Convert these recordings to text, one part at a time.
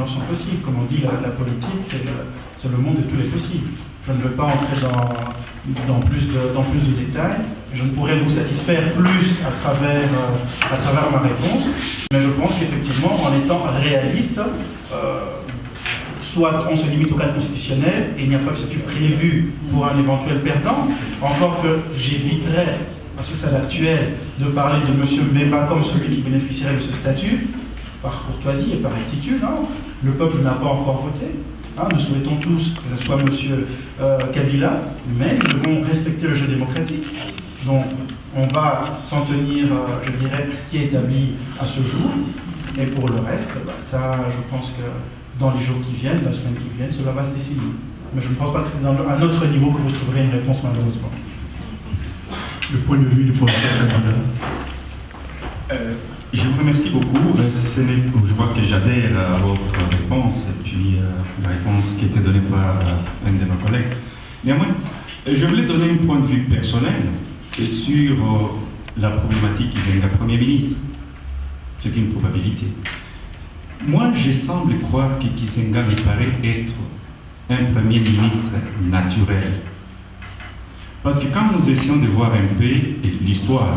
sont possibles. Comme on dit, la politique, c'est le monde de tous les possibles. Je ne veux pas entrer dans plus de détails. Je ne pourrais vous satisfaire plus à travers ma réponse, mais je pense qu'effectivement, en étant réaliste, soit on se limite au cadre constitutionnel et il n'y a pas de statut prévu pour un éventuel perdant, encore que j'éviterais, à ce stade actuel, de parler de M. Mbemba comme celui qui bénéficierait de ce statut, par courtoisie et par rectitude. Hein. Le peuple n'a pas encore voté. Hein. Nous souhaitons tous que ce soit M. Kabila, mais nous devons respecter le jeu démocratique. Donc, on va s'en tenir, je dirais, ce qui est établi à ce jour. Et pour le reste, ça, je pense que dans les jours qui viennent, dans les semaines qui viennent, cela va se décider. Mais je ne pense pas que c'est à notre niveau que vous trouverez une réponse, malheureusement. Le point de vue du professeur Kabila. Je vous remercie beaucoup. Je vois que j'adhère à votre réponse et puis la réponse qui était donnée par un de nos collègues. Néanmoins, je voulais donner un point de vue personnel sur la problématique Kizenga Premier ministre. C'est une probabilité. Moi, je semble croire que Kizenga me paraît être un Premier ministre naturel. Parce que quand nous essayons de voir un peu l'histoire,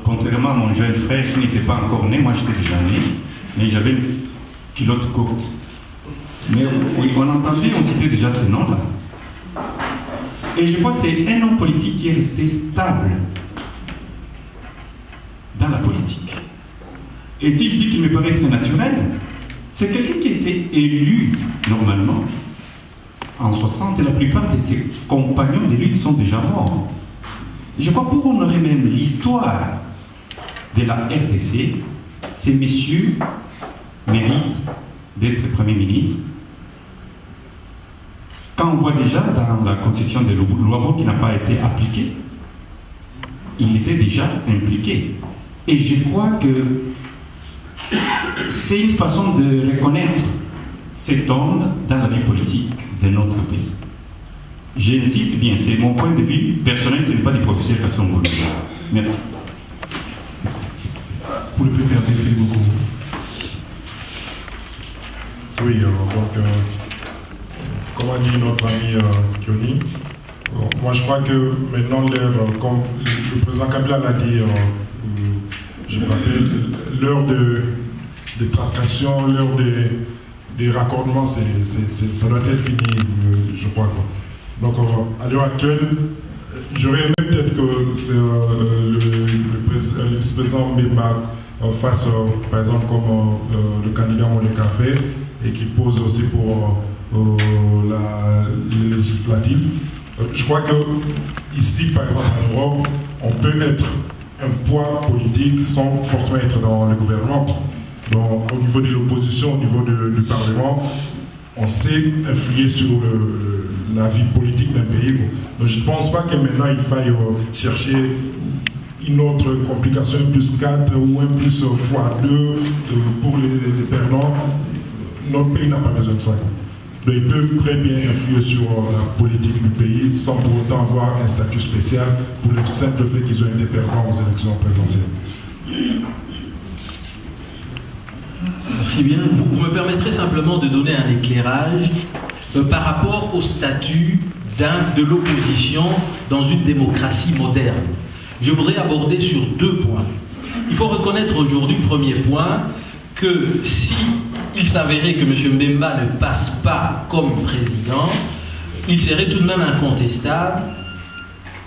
contrairement à mon jeune frère qui n'était pas encore né, moi j'étais déjà né, mais j'avais une culotte courte. Mais on entendait, on citait déjà ce nom-là. Et je crois que c'est un homme politique qui est resté stable dans la politique. Et si je dis qu'il me paraît être naturel, c'est quelqu'un qui a été élu normalement en 60 et la plupart de ses compagnons de lutte sont déjà morts. Je crois pour honorer même l'histoire de la RDC, ces messieurs méritent d'être Premier ministre. Quand on voit déjà dans la constitution de Luabo qui n'a pas été appliquée, il était déjà impliqué. Et je crois que c'est une façon de reconnaître cet homme dans la vie politique de notre pays. J'insiste bien, c'est mon point de vue personnel, ce n'est pas du professeur Kassongo. Merci. Pour le PPRD, Philippe Bogo. Oui, donc, comme a dit notre ami Kioni, moi je crois que maintenant, comme le président Kabila l'a dit, je me rappelle, l'heure des tractations, l'heure des raccordements, ça doit être fini, je crois. Donc, à l'heure actuelle, j'aurais aimé peut-être que le vice-président Mbemba fasse, par exemple, comme le candidat Monica fait, et qui pose aussi pour les législatives. Je crois que ici, par exemple, en Europe, on peut être un poids politique sans forcément être dans le gouvernement. Donc, au niveau de l'opposition, au niveau du Parlement, on sait influer sur la vie politique d'un pays. Donc, je ne pense pas que maintenant il faille chercher une autre complication, un plus 4 ou un plus x2 pour les perdants. Notre pays n'a pas besoin de ça. Donc, ils peuvent très bien influer sur la politique du pays sans pour autant avoir un statut spécial pour le simple fait qu'ils ont été perdants aux élections présidentielles. Merci bien. Vous me permettrez simplement de donner un éclairage par rapport au statut de l'opposition dans une démocratie moderne. Je voudrais aborder sur deux points. Il faut reconnaître aujourd'hui, premier point, que si il s'avérait que M. Mbemba ne passe pas comme président, il serait tout de même incontestable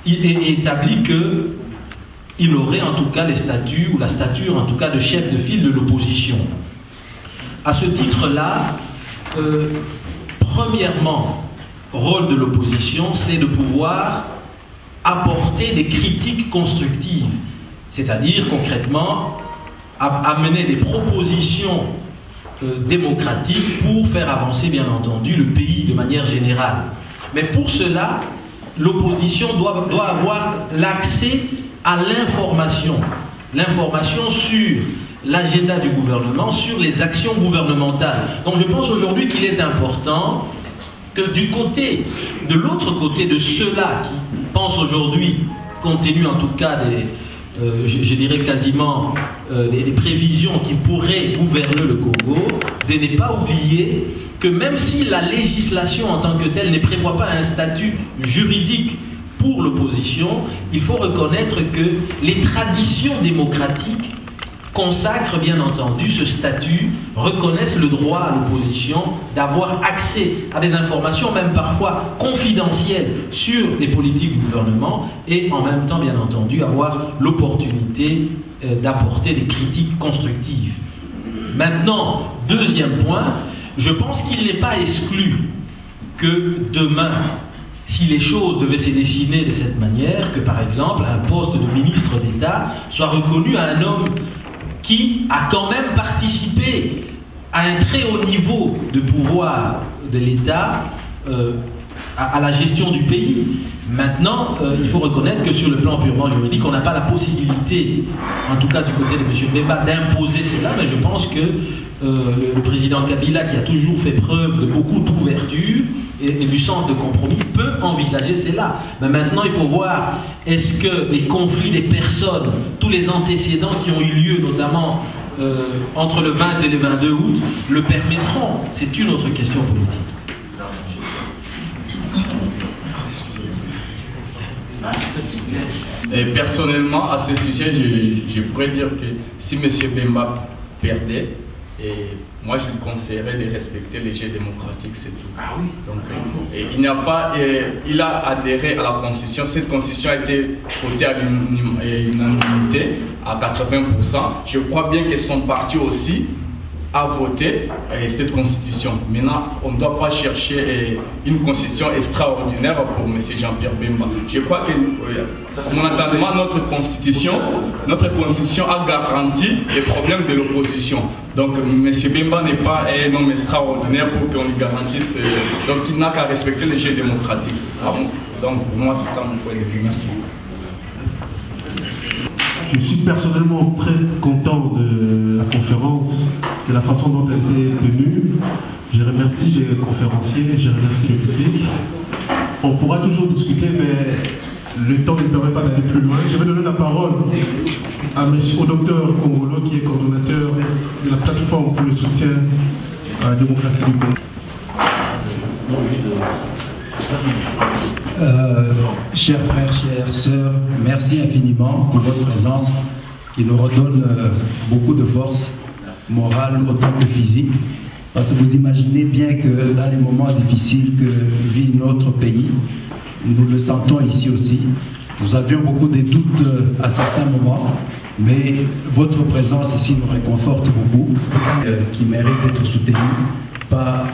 et établi qu'il aurait en tout cas les statuts ou la stature en tout cas de chef de file de l'opposition. À ce titre-là, premièrement, rôle de l'opposition, c'est de pouvoir apporter des critiques constructives, c'est-à-dire concrètement amener des propositions démocratiques pour faire avancer bien entendu le pays de manière générale. Mais pour cela, l'opposition doit avoir l'accès à l'information sur l'agenda du gouvernement, sur les actions gouvernementales. Donc je pense aujourd'hui qu'il est important que de l'autre côté de ceux-là qui pensent aujourd'hui, compte tenu en tout cas je dirais quasiment les prévisions qui pourraient gouverner le Congo, de ne pas oublier que même si la législation en tant que telle ne prévoit pas un statut juridique pour l'opposition, il faut reconnaître que les traditions démocratiques consacrent bien entendu ce statut, reconnaissent le droit à l'opposition d'avoir accès à des informations, même parfois confidentielles, sur les politiques du gouvernement et en même temps, bien entendu, avoir l'opportunité d'apporter des critiques constructives. Maintenant, deuxième point, je pense qu'il n'est pas exclu que demain, si les choses devaient se dessiner de cette manière, que par exemple un poste de ministre d'État soit reconnu à un homme qui a quand même participé à un très haut niveau de pouvoir de l'État à la gestion du pays. Maintenant, il faut reconnaître que sur le plan purement juridique, on n'a pas la possibilité, en tout cas du côté de M. Mbemba, d'imposer cela, mais je pense que le président Kabila, qui a toujours fait preuve de beaucoup d'ouverture et du sens de compromis, peut envisager cela. Mais maintenant, il faut voir, est-ce que les conflits des personnes, tous les antécédents qui ont eu lieu, notamment entre le 20 et le 22 août, le permettront? C'est une autre question politique. Et personnellement, à ce sujet, je pourrais dire que si M. Mbemba perdait, et moi je lui conseillerais de respecter les jeux démocratiques, c'est tout. Ah oui. Donc, il n'a pas, il a adhéré à la Constitution. Cette Constitution a été votée à l'unanimité à 80%. Je crois bien que son parti aussi a voté cette Constitution. Maintenant, on ne doit pas chercher une Constitution extraordinaire pour M. Jean-Pierre Bemba. Je crois que, mon entendement, notre Constitution a garanti les problèmes de l'opposition. Donc, M. Bemba n'est pas un homme extraordinaire pour qu'on lui garantisse. Donc, il n'a qu'à respecter les jeux démocratiques. Ah bon? Donc, pour moi, c'est ça mon point de vue. Merci. Je suis personnellement très content de la conférence, de la façon dont elle a été tenue. Je remercie les conférenciers, je remercie le public. On pourra toujours discuter, mais le temps ne permet pas d'aller plus loin. Je vais donner la parole au docteur Kongolo, qui est coordonnateur de la plateforme pour le soutien à la démocratie du Congo. Chers frères, chères sœurs, merci infiniment pour votre présence qui nous redonne beaucoup de force morale autant que physique. Parce que vous imaginez bien que dans les moments difficiles que vit notre pays, nous le sentons ici aussi. Nous avions beaucoup de doutes à certains moments, mais votre présence ici nous réconforte beaucoup, qui mérite d'être soutenu, pas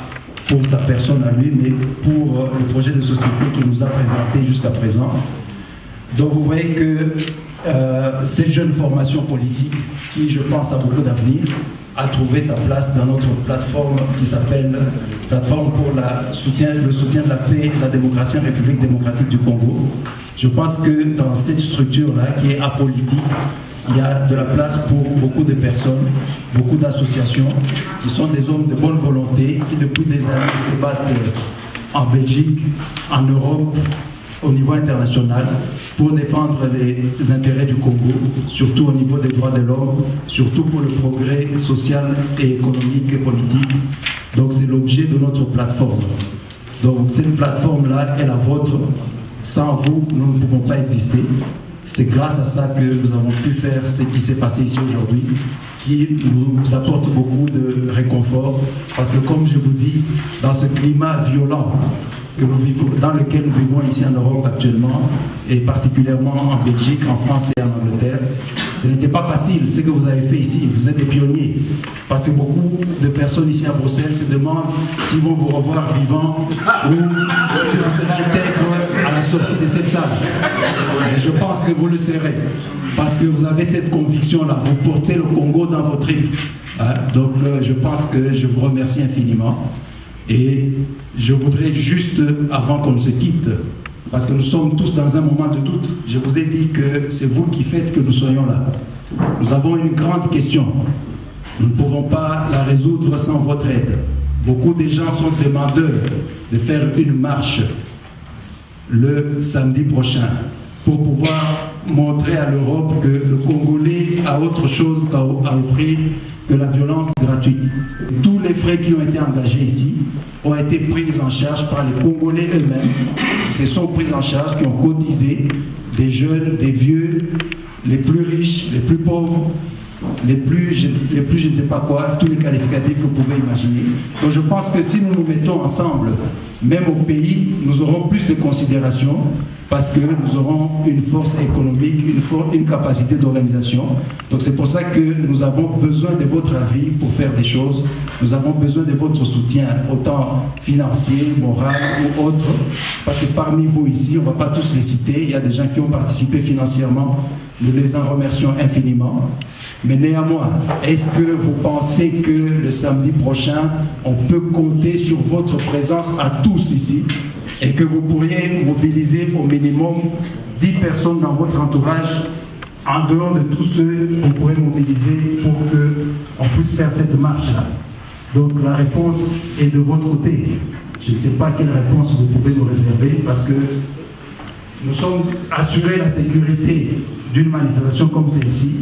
pour sa personne à lui, mais pour le projet de société qu'il nous a présenté jusqu'à présent. Donc vous voyez que cette jeune formation politique, qui je pense a beaucoup d'avenir, a trouvé sa place dans notre plateforme qui s'appelle Plateforme pour le soutien de la paix et de la démocratie en République démocratique du Congo. Je pense que dans cette structure-là, qui est apolitique, il y a de la place pour beaucoup de personnes, beaucoup d'associations, qui sont des hommes de bonne volonté, qui depuis des années se battent en Belgique, en Europe, au niveau international, pour défendre les intérêts du Congo, surtout au niveau des droits de l'homme, surtout pour le progrès social et économique et politique. Donc c'est l'objet de notre plateforme. Donc cette plateforme-là est la vôtre. Sans vous, nous ne pouvons pas exister. C'est grâce à ça que nous avons pu faire ce qui s'est passé ici aujourd'hui, qui nous apporte beaucoup de réconfort, parce que comme je vous dis, dans ce climat violent que nous vivons, dans lequel nous vivons ici en Europe actuellement, et particulièrement en Belgique, en France et en Angleterre, ce n'était pas facile ce que vous avez fait ici. Vous êtes des pionniers, parce que beaucoup de personnes ici à Bruxelles se demandent s'ils vont vous revoir vivant ou si vous serez intègre à la sortie de cette salle. Et je pense que vous le serez, parce que vous avez cette conviction-là, vous portez le Congo dans vos tripes. Donc je pense que je vous remercie infiniment. Et je voudrais juste, avant qu'on ne se quitte, parce que nous sommes tous dans un moment de doute, je vous ai dit que c'est vous qui faites que nous soyons là. Nous avons une grande question. Nous ne pouvons pas la résoudre sans votre aide. Beaucoup de gens sont demandeurs de faire une marche le samedi prochain pour pouvoir montrer à l'Europe que le Congolais a autre chose à offrir que la violence gratuite. Tous les frais qui ont été engagés ici ont été pris en charge par les Congolais eux-mêmes. Ils se sont pris en charge, qui ont cotisé, des jeunes, des vieux, les plus riches, les plus pauvres, les plus je ne sais pas quoi, tous les qualificatifs que vous pouvez imaginer. Donc je pense que si nous nous mettons ensemble, même au pays, nous aurons plus de considération parce que nous aurons une force économique, une capacité d'organisation. Donc c'est pour ça que nous avons besoin de votre avis pour faire des choses. Nous avons besoin de votre soutien, autant financier, moral ou autre, parce que parmi vous ici, on ne va pas tous les citer, il y a des gens qui ont participé financièrement, nous les en remercions infiniment. Mais néanmoins, est-ce que vous pensez que le samedi prochain, on peut compter sur votre présence à tous ici et que vous pourriez mobiliser au minimum 10 personnes dans votre entourage, en dehors de tous ceux qu'on pourrait mobiliser pour qu'on puisse faire cette marche-là? Donc la réponse est de votre côté. Je ne sais pas quelle réponse vous pouvez nous réserver parce que nous sommes assurés la sécurité d'une manifestation comme celle-ci.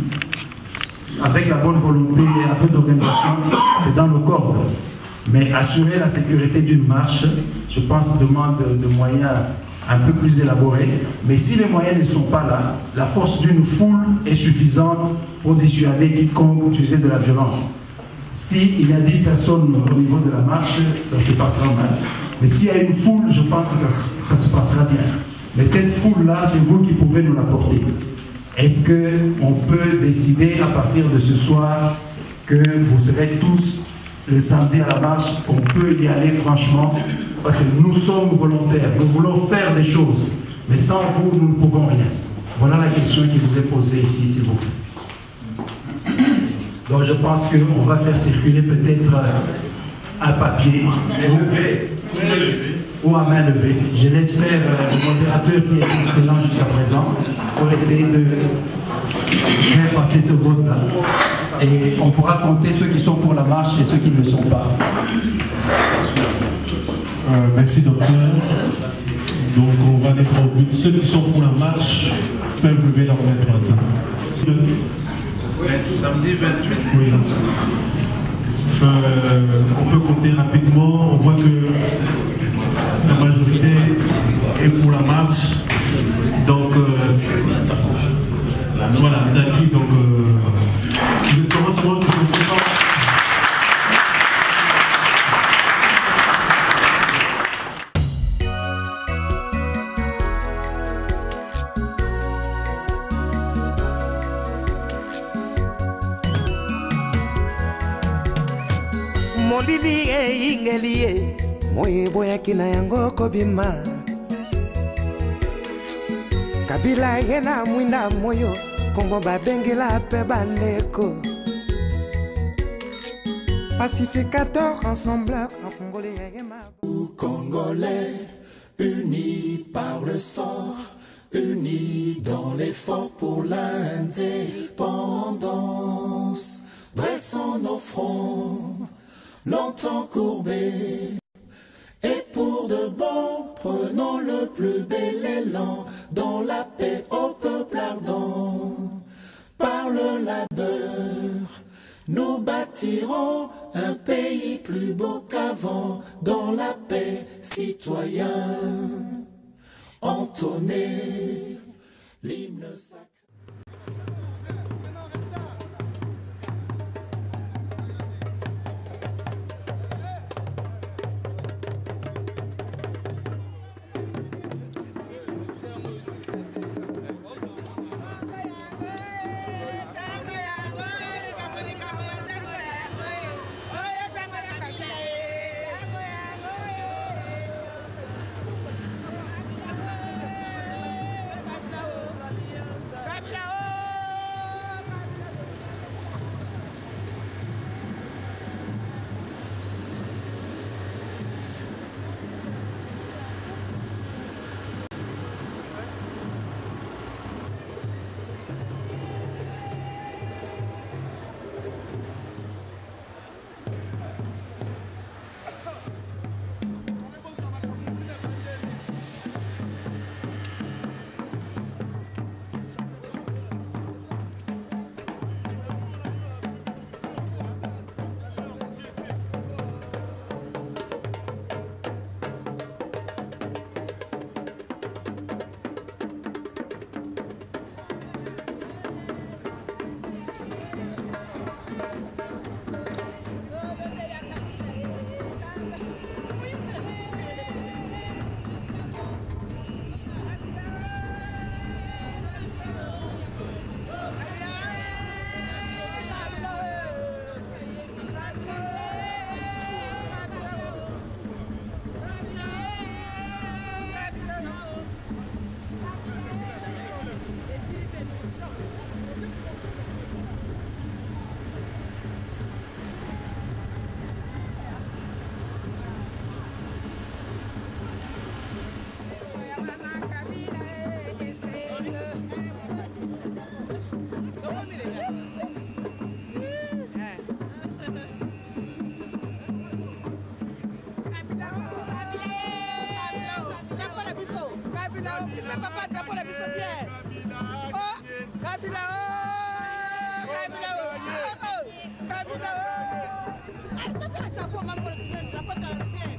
Avec la bonne volonté et un peu d'organisation, c'est dans nos cordes. Mais assurer la sécurité d'une marche, je pense, demande de moyens un peu plus élaborés. Mais si les moyens ne sont pas là, la force d'une foule est suffisante pour dissuader quiconque utiliser de la violence. S'il y a 10 personnes au niveau de la marche, ça se passera mal. Mais s'il y a une foule, je pense que ça se passera bien. Mais cette foule-là, c'est vous qui pouvez nous l'apporter. Est-ce qu'on peut décider à partir de ce soir que vous serez tous le samedi à la marche? On peut y aller franchement parce que nous sommes volontaires, nous voulons faire des choses, mais sans vous, nous ne pouvons rien. Voilà la question qui vous est posée ici, s'il vous plaît. Donc je pense qu'on va faire circuler peut-être un papier ou à main levée. Je laisse faire le modérateur qui est excellent jusqu'à présent pour essayer de faire passer ce vote-là. Et on pourra compter ceux qui sont pour la marche et ceux qui ne le sont pas. Merci docteur. Donc on va aller au but. Ceux qui sont pour la marche peuvent lever leur main droite. Samedi 28. Oui. On peut compter rapidement. On voit que la majorité est pour la marche. Donc voilà, c'est acquis. Donc je sais pas savoir que c'est ça. Molili e ingeli e moye boya kina yango kobima Kabila yena mwina moyo Kongo babengela pe bandeko Pacificateur, rassembleur, afongolé yema Congolais, unis par le sort, unis dans l'effort pour l'indépendance. Dressons nos fronts, longtemps courbés, et pour de bon, prenons le plus bel élan dans la paix au peuple ardent. Par le labeur, nous bâtirons un pays plus beau qu'avant, dans la paix, citoyen. Entonnez l'hymne sacré. Kabila, papa, drapeau la biso bien. Oh, Kabila, Kabila, attention à ça pour ma pour le drapeau canadien.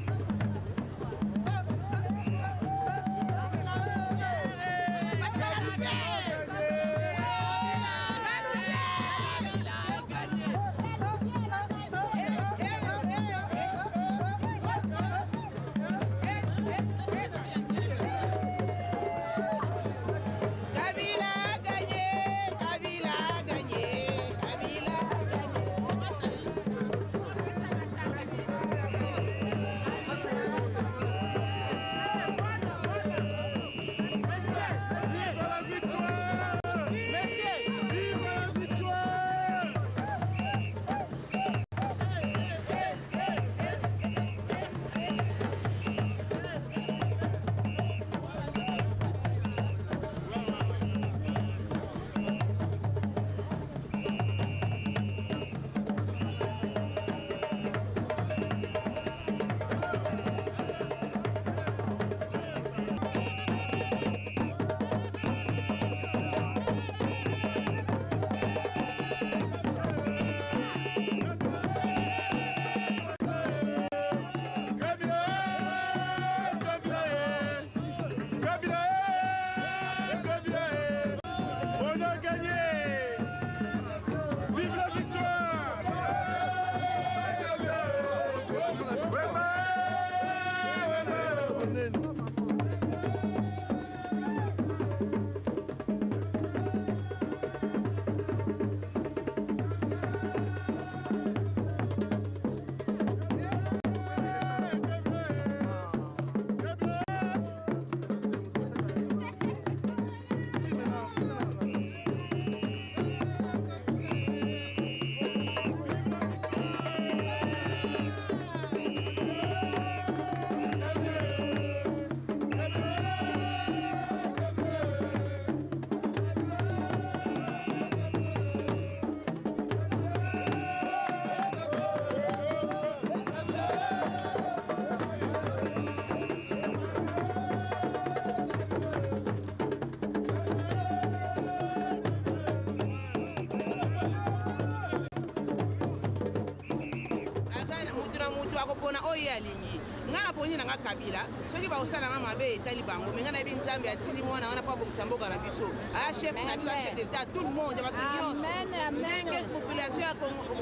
Kabila soki ba osala nga mabe etali bango menga na bi nzambe atili mwana wana pa bomisa mboka na biso aya chef na biso chef d'état tout le monde ba tout amen que population ya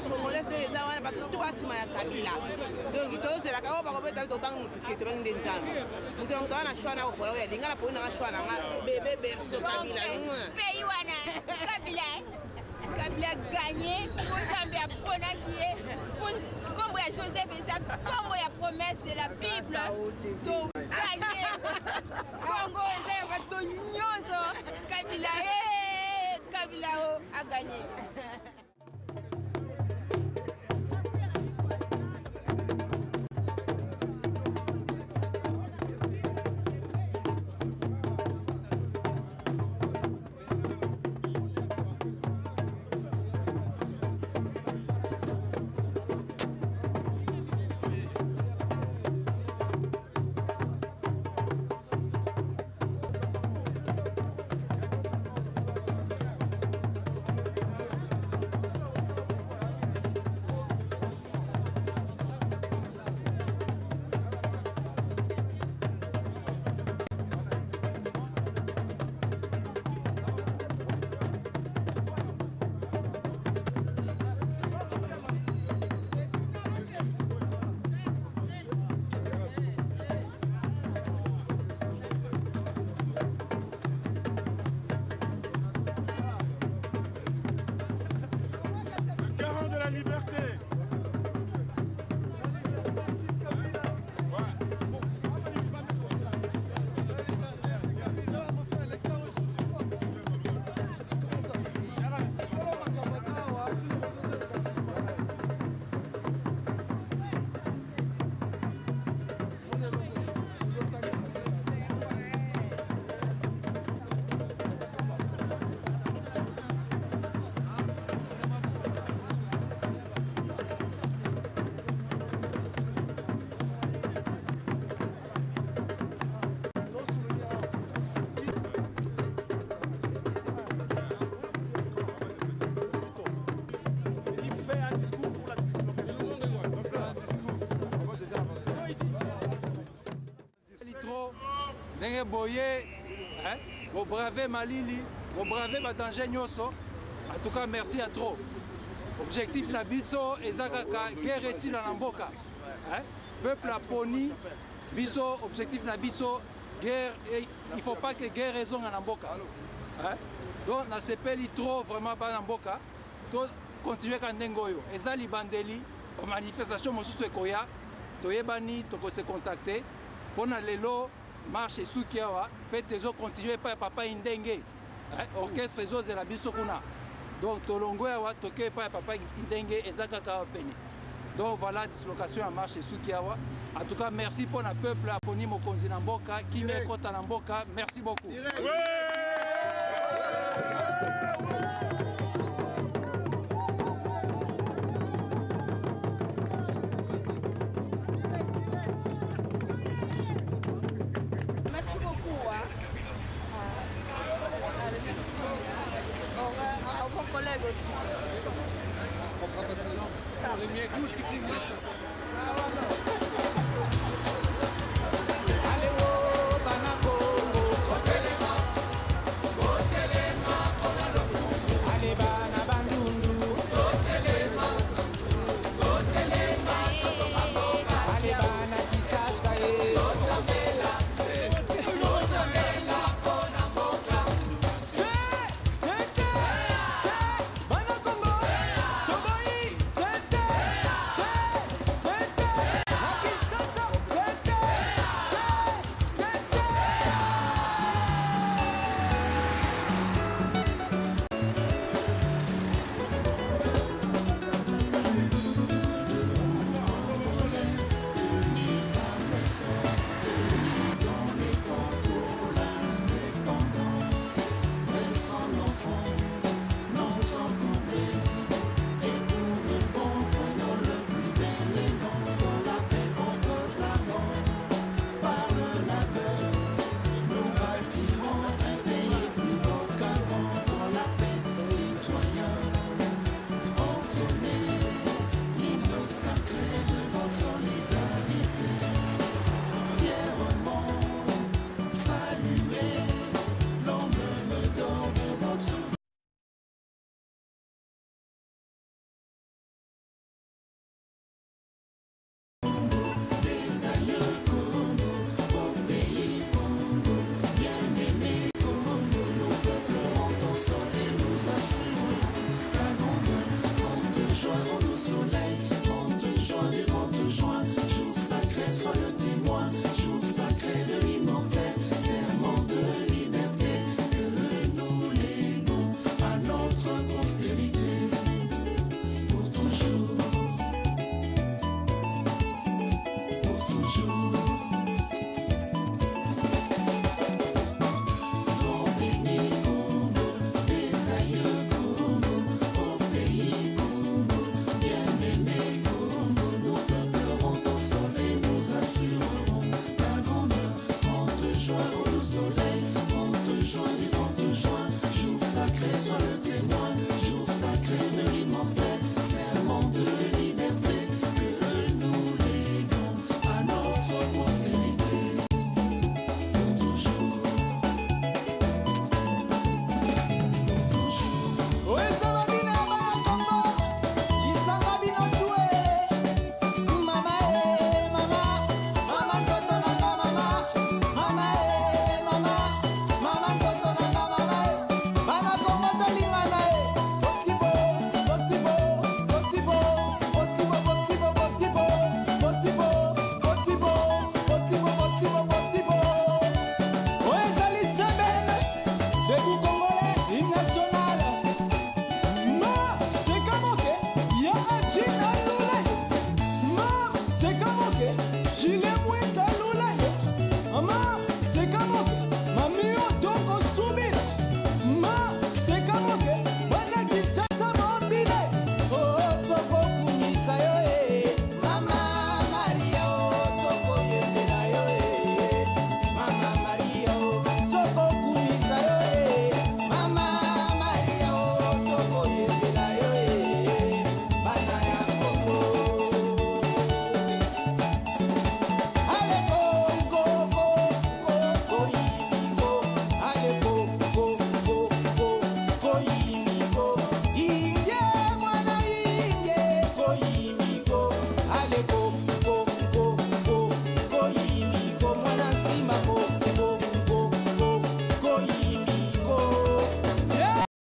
congolaise eza wana ba tout basima ya Kabila donc tozela ka ba ko beta to bang mutu ke to bang de nzambe mutu ngo wana shwana ko polo ya linga na po na shwana nga bébé berso Kabila pays wana Kabila gagné pour Zambie à Ponaki comme il y a Joseph Isaac comme il y a promesse de la Bible donc gagné Congo c'est un bateau nyonso Kabila a gagné. ndenge boye bobrave malili bobrave badanger nyonso. En tout cas merci à trop. Objectif na biso eza kaka guerre esila na mboka. Peuple aponi biso objectif na biso guerre, il faut pas que guerre ezonga na mboka. Donc na sepeli trop vraiment ba na mboka. To continuer ka ndengoyo. Eza libandeli manifestation mosusu ekoya. Toyebani toko se contacter. Pona lelo marche suki awa fête ezo continuer pa papa indenge. Orchestre ezo zela biso kuna. Donc tolongo awa toke pa papa indenge ezaka ka peni. Donc voilà dislocation en marche suki awa. En tout cas merci pour le peuple aponi mokonzi na mboka qui met kota na mboka. Merci beaucoup.